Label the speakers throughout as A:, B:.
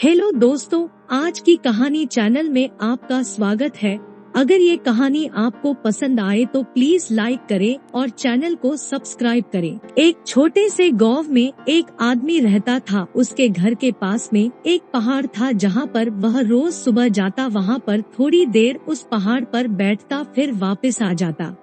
A: Hello दोस्तों, आज की कहानी चैनल में आपका स्वागत है। अगर ये कहानी आपको पसंद आए तो प्लीज लाइक करें और चैनल को सब्सक्राइब करें। एक छोटे से गांव में एक आदमी रहता था। उसके घर के पास में एक पहाड़ था जहाँ पर वह रोज सुबह जाता, वहाँ पर थोड़ी देर उस पहाड़ पर बैठता, फिर वापस आ जाता।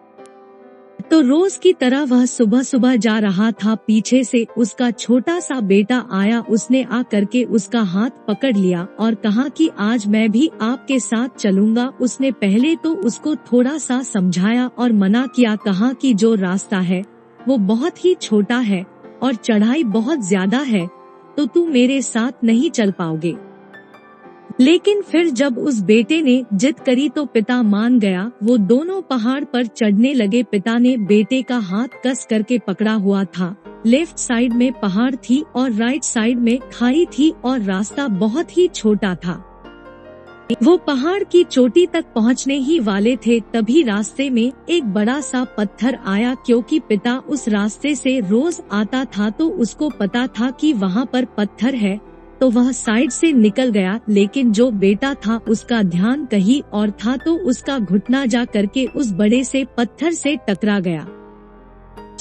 A: तो रोज की तरह वह सुबह सुबह जा रहा था। पीछे से उसका छोटा सा बेटा आया। उसने आ करके उसका हाथ पकड़ लिया और कहा कि आज मैं भी आपके साथ चलूंगा। उसने पहले तो उसको थोड़ा सा समझाया और मना किया। कहा कि जो रास्ता है वो बहुत ही छोटा है और चढ़ाई बहुत ज्यादा है, तो तू मेरे साथ नहीं चल पाओगे। लेकिन फिर जब उस बेटे ने जिद करी तो पिता मान गया। वो दोनों पहाड़ पर चढ़ने लगे। पिता ने बेटे का हाथ कस करके पकड़ा हुआ था। लेफ्ट साइड में पहाड़ थी और राइट साइड में खाई थी और रास्ता बहुत ही छोटा था। वो पहाड़ की चोटी तक पहुंचने ही वाले थे, तभी रास्ते में एक बड़ा सा पत्थर आया। क्योंकि पिता उस रास्ते से रोज आता था तो उसको पता था कि वहाँ पर पत्थर है, तो वह साइड से निकल गया। लेकिन जो बेटा था उसका ध्यान कहीं और था, तो उसका घुटना जा करके उस बड़े से पत्थर से टकरा गया।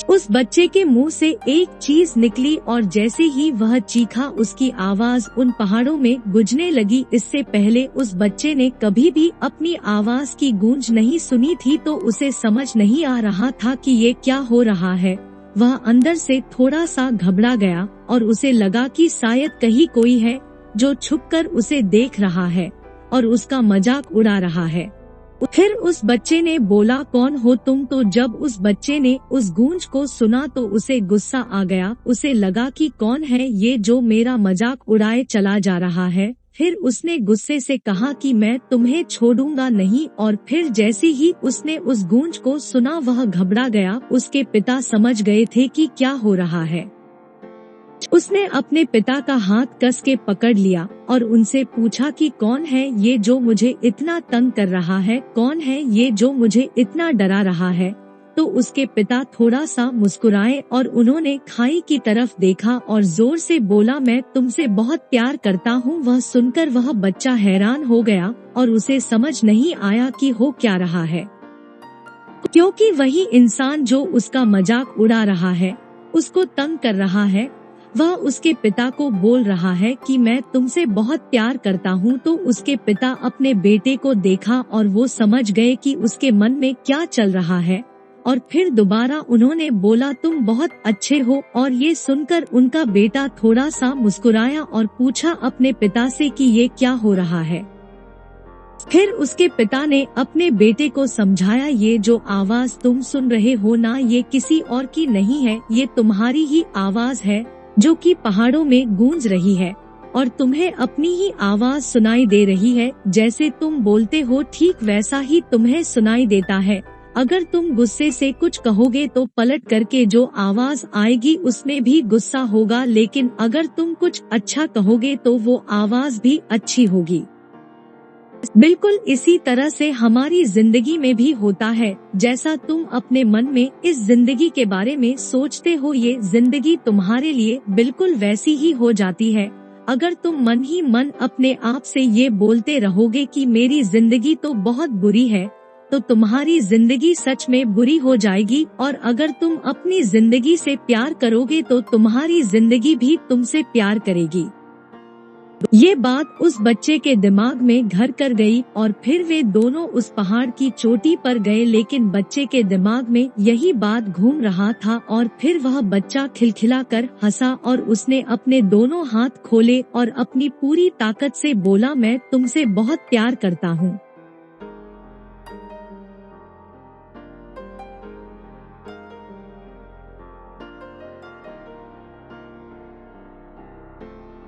A: उस बच्चे के मुंह से एक चीज निकली और जैसे ही वह चीखा, उसकी आवाज उन पहाड़ों में गूंजने लगी। इससे पहले उस बच्चे ने कभी भी अपनी आवाज की गूंज नहीं सुनी थी, तो उसे समझ नहीं आ रहा था कि ये क्या हो रहा है। वह अंदर से थोड़ा सा घबरा गया और उसे लगा कि शायद कहीं कोई है जो छुपकर उसे देख रहा है और उसका मजाक उड़ा रहा है। फिर उस बच्चे ने बोला, कौन हो तुम? तो जब उस बच्चे ने उस गूंज को सुना तो उसे गुस्सा आ गया। उसे लगा कि कौन है ये जो मेरा मजाक उड़ाए चला जा रहा है। फिर उसने गुस्से से कहा कि मैं तुम्हें छोड़ूंगा नहीं। और फिर जैसे ही उसने उस गूंज को सुना वह घबरा गया। उसके पिता समझ गए थे कि क्या हो रहा है। उसने अपने पिता का हाथ कस के पकड़ लिया और उनसे पूछा कि कौन है ये जो मुझे इतना तंग कर रहा है, कौन है ये जो मुझे इतना डरा रहा है। तो उसके पिता थोड़ा सा मुस्कुराए और उन्होंने खाई की तरफ देखा और जोर से बोला, मैं तुमसे बहुत प्यार करता हूँ। वह सुनकर वह बच्चा हैरान हो गया और उसे समझ नहीं आया कि हो क्या रहा है, क्योंकि वही इंसान जो उसका मजाक उड़ा रहा है, उसको तंग कर रहा है, वह उसके पिता को बोल रहा है कि मैं तुमसे बहुत प्यार करता हूँ। तो उसके पिता अपने बेटे को देखा और वो समझ गए कि उसके मन में क्या चल रहा है। और फिर दोबारा उन्होंने बोला, तुम बहुत अच्छे हो। और ये सुनकर उनका बेटा थोड़ा सा मुस्कुराया और पूछा अपने पिता से कि ये क्या हो रहा है। फिर उसके पिता ने अपने बेटे को समझाया, ये जो आवाज तुम सुन रहे हो ना, ये किसी और की नहीं है, ये तुम्हारी ही आवाज है जो कि पहाड़ों में गूंज रही है और तुम्हें अपनी ही आवाज सुनाई दे रही है। जैसे तुम बोलते हो ठीक वैसा ही तुम्हें सुनाई देता है। अगर तुम गुस्से से कुछ कहोगे तो पलट करके जो आवाज आएगी उसमें भी गुस्सा होगा, लेकिन अगर तुम कुछ अच्छा कहोगे तो वो आवाज भी अच्छी होगी। बिल्कुल इसी तरह से हमारी जिंदगी में भी होता है। जैसा तुम अपने मन में इस जिंदगी के बारे में सोचते हो, ये जिंदगी तुम्हारे लिए बिल्कुल वैसी ही हो जाती है। अगर तुम मन ही मन अपने आप से ये बोलते रहोगे कि मेरी जिंदगी तो बहुत बुरी है, तो तुम्हारी जिंदगी सच में बुरी हो जाएगी। और अगर तुम अपनी जिंदगी से प्यार करोगे तो तुम्हारी जिंदगी भी तुमसे प्यार करेगी। ये बात उस बच्चे के दिमाग में घर कर गई और फिर वे दोनों उस पहाड़ की चोटी पर गए। लेकिन बच्चे के दिमाग में यही बात घूम रहा था और फिर वह बच्चा खिलखिलाकर हंसा और उसने अपने दोनों हाथ खोले और अपनी पूरी ताकत से बोला, मैं तुमसे बहुत प्यार करता हूँ।